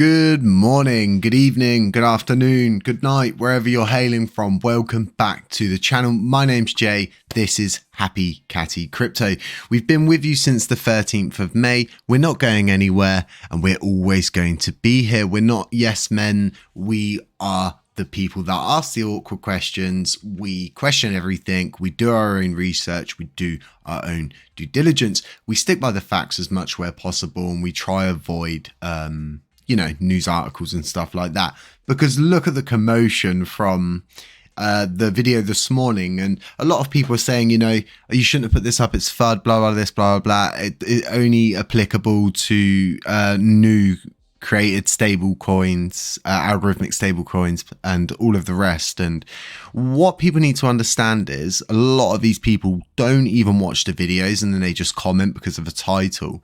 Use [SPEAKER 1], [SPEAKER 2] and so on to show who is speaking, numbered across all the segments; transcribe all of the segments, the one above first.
[SPEAKER 1] Good morning, good evening, good afternoon, good night, wherever you're hailing from. Welcome back to the channel. My name's Jay. This is Happy Catty Crypto. We've been with you since the 13th of May. We're not going anywhere and we're always going to be here. We're not yes men. We are the people that ask the awkward questions. We question everything. We do our own research. We do our own due diligence. We stick by the facts as much where possible and we try avoid news articles and stuff like that, because look at the commotion from the video this morning, and a lot of people are saying, you shouldn't have put this up, it's FUD, blah blah this, blah blah blah. It only applicable to new created stable coins, algorithmic stable coins, and all of the rest. And what people need to understand is a lot of these people don't even watch the videos and then they just comment because of the title.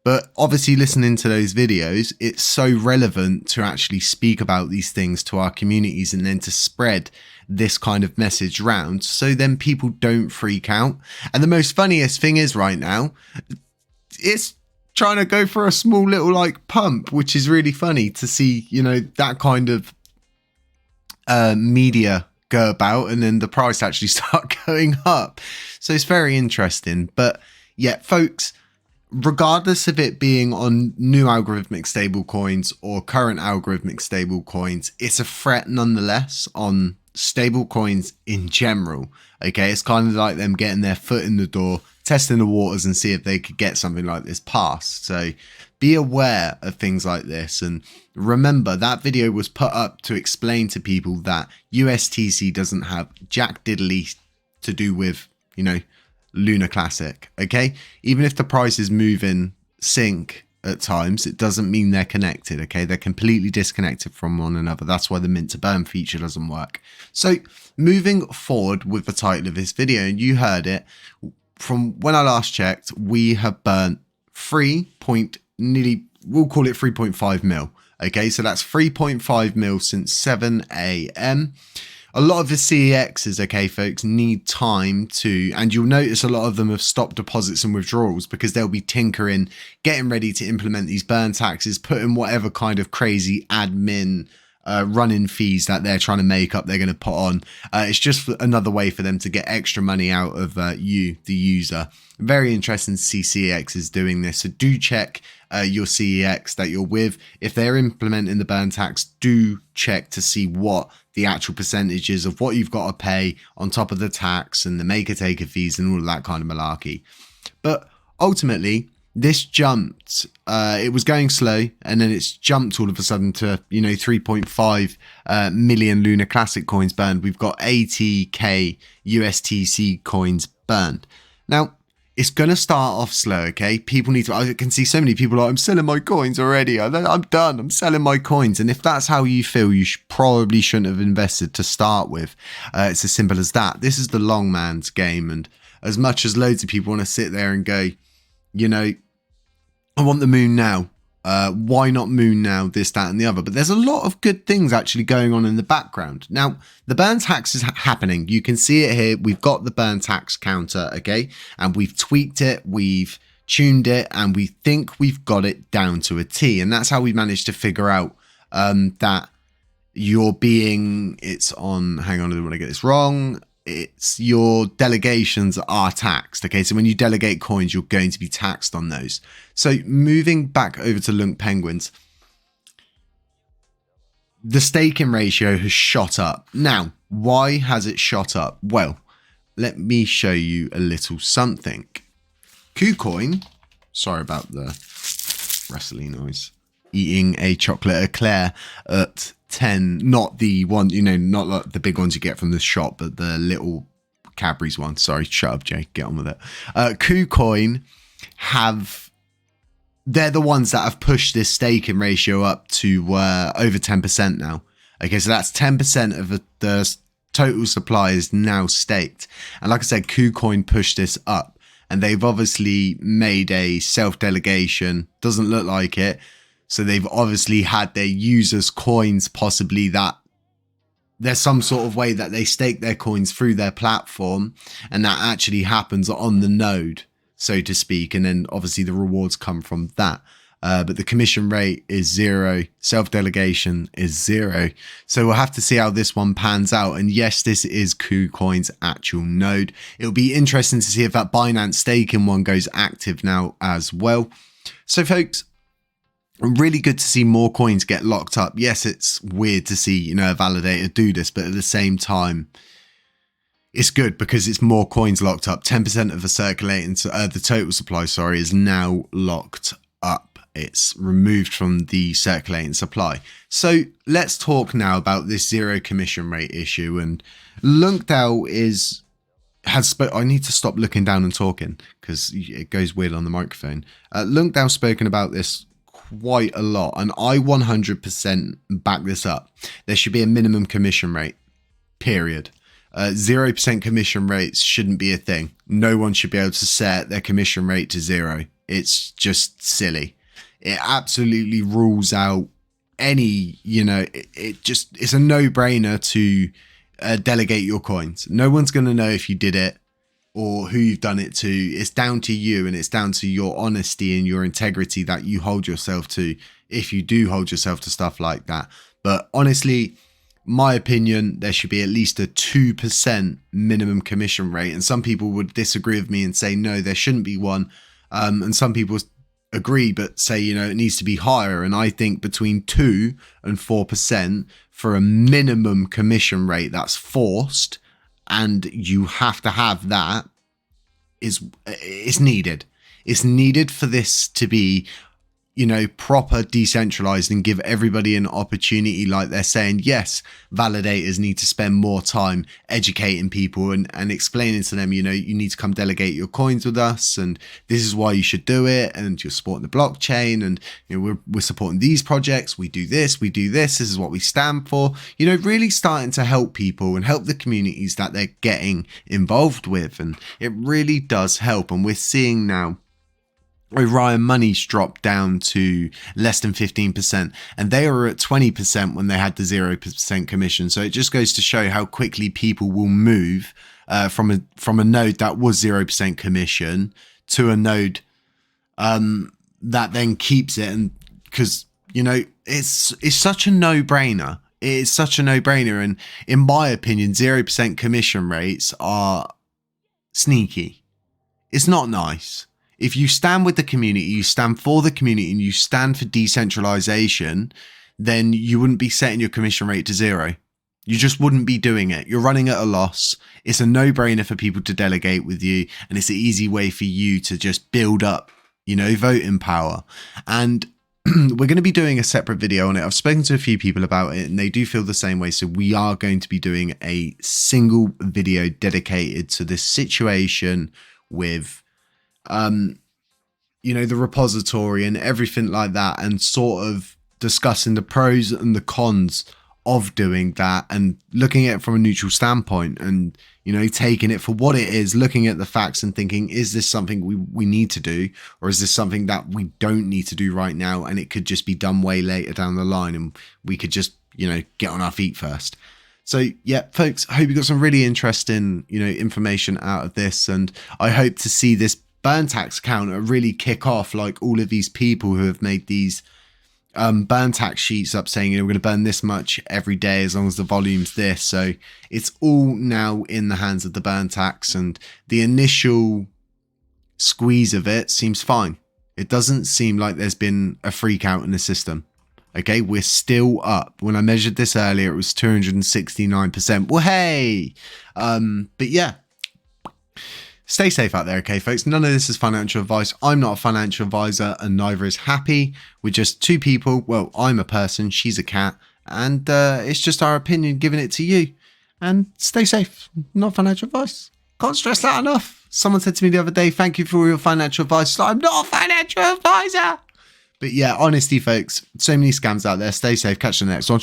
[SPEAKER 1] But obviously listening to those videos, it's so relevant to actually speak about these things to our communities and then to spread this kind of message around so then people don't freak out. And the most funniest thing is right now, it's trying to go for a small little pump, which is really funny to see, that kind of media go about and then the price actually start going up. So it's very interesting. But yeah, folks, regardless of it being on new algorithmic stable coins or current algorithmic stable coins, it's a threat nonetheless on stable coins in general. Okay, it's kind of like them getting their foot in the door, testing the waters and see if they could get something like this passed. So be aware of things like this. And remember, that video was put up to explain to people that USTC doesn't have jack diddly to do with, LUNACLASSIC. Okay, even if the price is moving sync at times, it doesn't mean they're connected. Okay, they're completely disconnected from one another. That's why the mint to burn feature doesn't work. So moving forward with the title of this video, and you heard it from when I last checked, we have burnt we'll call it 3.5 mil. Okay, so that's 3.5 mil since 7 a.m. A lot of the CEXs, okay, folks, need time to, and you'll notice a lot of them have stopped deposits and withdrawals because they'll be tinkering, getting ready to implement these burn taxes, putting whatever kind of crazy admin running fees that they're trying to make up, they're going to put on. It's just another way for them to get extra money out of you, the user. Very interesting to see CEXs doing this. So do check your CEX that you're with. If they're implementing the burn tax, do check to see what the actual percentages of what you've got to pay on top of the tax and the maker taker fees and all of that kind of malarkey. But ultimately, this jumped, it was going slow and then it's jumped all of a sudden to, 3.5 million LUNACLASSIC coins burned. We've got 80k USTC coins burned. Now, it's going to start off slow, okay? People need to, I can see so many people like, I'm selling my coins already. I'm done. I'm selling my coins. And if that's how you feel, you probably shouldn't have invested to start with. It's as simple as that. This is the long man's game. And as much as loads of people want to sit there and go, I want the moon now. Why not moon now? This, that, and the other. But there's a lot of good things actually going on in the background. Now, the burn tax is happening. You can see it here. We've got the burn tax counter, okay? And we've tweaked it. We've tuned it. And we think we've got it down to a T. And that's how we managed to figure out that it's on, hang on, I don't want to get this wrong. It's your delegations are taxed. Okay, so when you delegate coins, you're going to be taxed on those. So moving back over to LUNCPenguins, the staking ratio has shot up. Now, why has it shot up? Well, let me show you a little something. KuCoin, sorry about the rustly noise, eating a chocolate eclair at 10, not the one, not like the big ones you get from the shop, but the little Cadbury's one. Sorry, shut up, Jay. Get on with it. KuCoin they're the ones that have pushed this staking ratio up to over 10% now. Okay, so that's 10% of the total supply is now staked. And like I said, KuCoin pushed this up, and they've obviously made a self-delegation. Doesn't look like it. So they've obviously had their users' coins, possibly that there's some sort of way that they stake their coins through their platform, and that actually happens on the node, so to speak. And then obviously the rewards come from that. but the commission rate is 0. Self-delegation is 0. So we'll have to see how this one pans out. And yes, this is KuCoin's actual node. It'll be interesting to see if that Binance staking one goes active now as well. So folks, really good to see more coins get locked up. Yes, it's weird to see, you know, a validator do this, but at the same time, it's good because it's more coins locked up. 10% of the circulating, the total supply, sorry, is now locked up. It's removed from the circulating supply. So let's talk now about this 0 commission rate issue. And LUNCDAO I need to stop looking down and talking because it goes weird on the microphone. LUNCDAO's spoken about this quite a lot, and I 100% back this up. There should be a minimum commission rate, period. 0% commission rates shouldn't be a thing. No one should be able to set their commission rate to 0. It's just silly. It absolutely rules out any, you know, it's a no-brainer to delegate your coins. No one's going to know if you did it or who you've done it to. It's down to you, and it's down to your honesty and your integrity that you hold yourself to, if you do hold yourself to stuff like that. But honestly, my opinion, there should be at least a 2% minimum commission rate. And some people would disagree with me and say, no, there shouldn't be one. And some people agree, but say, you know, it needs to be higher. And I think between 2 and 4% for a minimum commission rate that's forced, and you have to have that, is needed. It's needed for this to be, you know, proper decentralized and give everybody an opportunity. Like they're saying, yes, validators need to spend more time educating people and explaining to them, you know, you need to come delegate your coins with us, and this is why you should do it, and you're supporting the blockchain, and you know, we're supporting these projects, we do this, this is what we stand for. You know, really starting to help people and help the communities that they're getting involved with, and it really does help. And we're seeing now Orion Money's dropped down to less than 15%, and they were at 20% when they had the 0% commission. So it just goes to show how quickly people will move from a node that was 0% commission to a node that then keeps it. And because, you know, it's such a no-brainer. It is such a no-brainer, and in my opinion, 0% commission rates are sneaky. It's not nice. If you stand with the community, you stand for the community, and you stand for decentralization, then you wouldn't be setting your commission rate to 0. You just wouldn't be doing it. You're running at a loss. It's a no-brainer for people to delegate with you, and it's an easy way for you to just build up, you know, voting power. And we're going to be doing a separate video on it. I've spoken to a few people about it, and they do feel the same way. So we are going to be doing a single video dedicated to this situation with you know, the repository and everything like that, and sort of discussing the pros and the cons of doing that, and looking at it from a neutral standpoint, and, you know, taking it for what it is, looking at the facts and thinking, is this something we need to do, or is this something that we don't need to do right now, and it could just be done way later down the line, and we could just, you know, get on our feet first. So yeah, folks, I hope you got some really interesting, you know, information out of this, and I hope to see this burn tax counter really kick off, like all of these people who have made these burn tax sheets up saying, you know, we're going to burn this much every day as long as the volume's this. So it's all now in the hands of the burn tax, and the initial squeeze of it seems fine. It doesn't seem like there's been a freak out in the system. Okay, we're still up. When I measured this earlier, it was 269%. Well, hey, but yeah. Stay safe out there, okay, folks? None of this is financial advice. I'm not a financial advisor, and neither is Happy. We're just two people. Well, I'm a person, she's a cat, and it's just our opinion, giving it to you. And stay safe. Not financial advice. Can't stress that enough. Someone said to me the other day, thank you for all your financial advice. I'm not a financial advisor. But yeah, honestly, folks, so many scams out there. Stay safe. Catch you in the next one.